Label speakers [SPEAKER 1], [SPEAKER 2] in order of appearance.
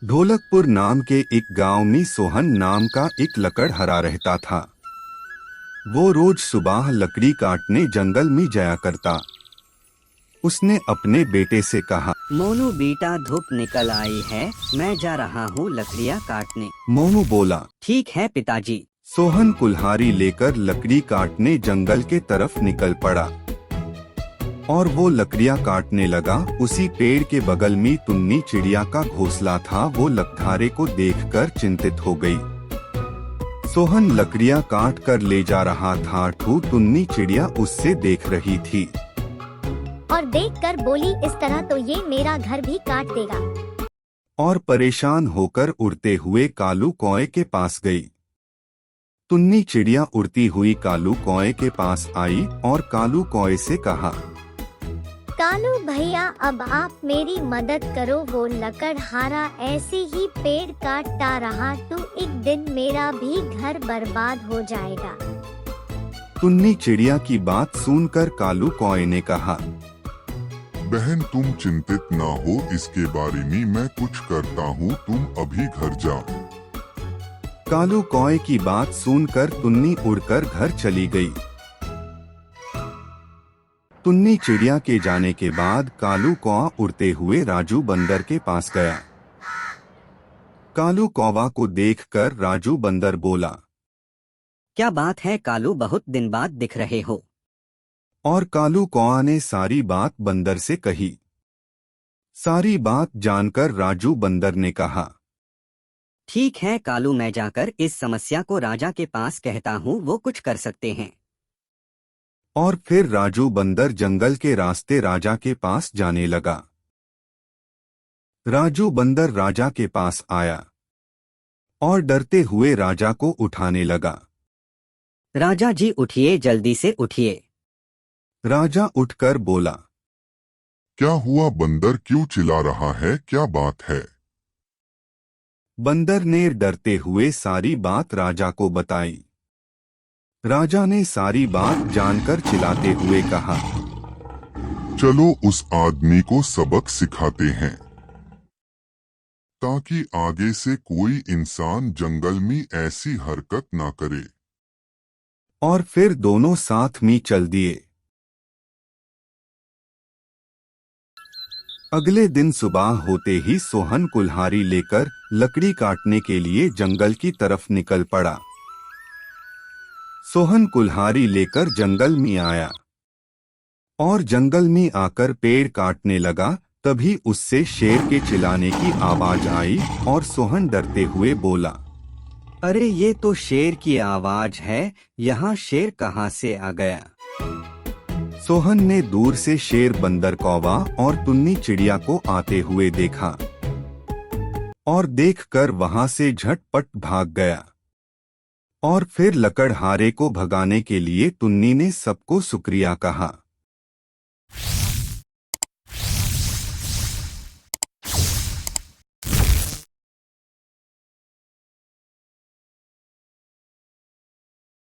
[SPEAKER 1] ढोलकपुर नाम के एक गांव में सोहन नाम का एक लकड़हारा रहता था। वो रोज सुबह लकड़ी काटने जंगल में जाया करता। उसने अपने बेटे से कहा,
[SPEAKER 2] मोनू बेटा, धूप निकल आई है, मैं जा रहा हूँ लकड़ियाँ काटने।
[SPEAKER 1] मोनू बोला।
[SPEAKER 2] ठीक है पिताजी।
[SPEAKER 1] सोहन कुल्हाड़ी लेकर लकड़ी काटने जंगल के तरफ निकल पड़ा और वो लकड़ियाँ काटने लगा। उसी पेड़ के बगल में टुन्नी चिड़िया का घोंसला था। वो लकड़हारे को देखकर चिंतित हो गई। सोहन लकड़ियाँ काट कर ले जा रहा था। टुन्नी चिड़िया उससे देख रही थी
[SPEAKER 3] और देखकर बोली, इस तरह तो ये मेरा घर भी काट देगा।
[SPEAKER 1] और परेशान होकर उड़ते हुए कालू कौए के पास गई। टुन्नी चिड़िया उड़ती हुई कालू कौए के पास आई और कालू कौए से कहा,
[SPEAKER 3] कालू भैया, अब आप मेरी मदद करो। वो लकड़हारा ऐसे ही पेड़ काटता रहा तो एक दिन मेरा भी घर बर्बाद हो जाएगा।
[SPEAKER 1] टुन्नी चिड़िया की बात सुनकर कालू कौए ने कहा,
[SPEAKER 4] बहन तुम चिंतित ना हो, इसके बारे में मैं कुछ करता हूँ, तुम अभी घर जाओ।
[SPEAKER 1] कालू कौए की बात सुनकर टुन्नी उड़कर घर चली गई। टुन्नी चिड़िया के जाने के बाद कालू कौआ उड़ते हुए राजू बंदर के पास गया। कालू कौवा को देखकर राजू बंदर बोला,
[SPEAKER 2] क्या बात है कालू, बहुत दिन बाद दिख रहे हो।
[SPEAKER 1] और कालू कौआ ने सारी बात बंदर से कही। सारी बात जानकर राजू बंदर ने कहा,
[SPEAKER 2] ठीक है कालू, मैं जाकर इस समस्या को राजा के पास कहता हूँ, वो कुछ कर सकते हैं।
[SPEAKER 1] और फिर राजू बंदर जंगल के रास्ते राजा के पास जाने लगा। राजू बंदर राजा के पास आया और डरते हुए राजा को उठाने लगा।
[SPEAKER 2] राजा जी उठिए, जल्दी से उठिए।
[SPEAKER 1] राजा उठकर बोला,
[SPEAKER 4] क्या हुआ बंदर, क्यों चिल्ला रहा है, क्या बात है?
[SPEAKER 1] बंदर ने डरते हुए सारी बात राजा को बताई। राजा ने सारी बात जानकर चिल्लाते हुए कहा,
[SPEAKER 4] चलो उस आदमी को सबक सिखाते हैं ताकि आगे से कोई इंसान जंगल में ऐसी हरकत ना करे।
[SPEAKER 1] और फिर दोनों साथ में चल दिए। अगले दिन सुबह होते ही सोहन कुल्हाड़ी लेकर लकड़ी काटने के लिए जंगल की तरफ निकल पड़ा। सोहन कुल्हाड़ी लेकर जंगल में आया और जंगल में आकर पेड़ काटने लगा। तभी उससे शेर के चिल्लाने की आवाज आई और सोहन डरते हुए बोला,
[SPEAKER 2] अरे ये तो शेर की आवाज है, यहाँ शेर कहाँ से आ गया।
[SPEAKER 1] सोहन ने दूर से शेर, बंदर, कौवा और टुन्नी चिड़िया को आते हुए देखा और देखकर वहां से झटपट भाग गया। और फिर लकड़हारे को भगाने के लिए टुन्नी ने सबको शुक्रिया कहा।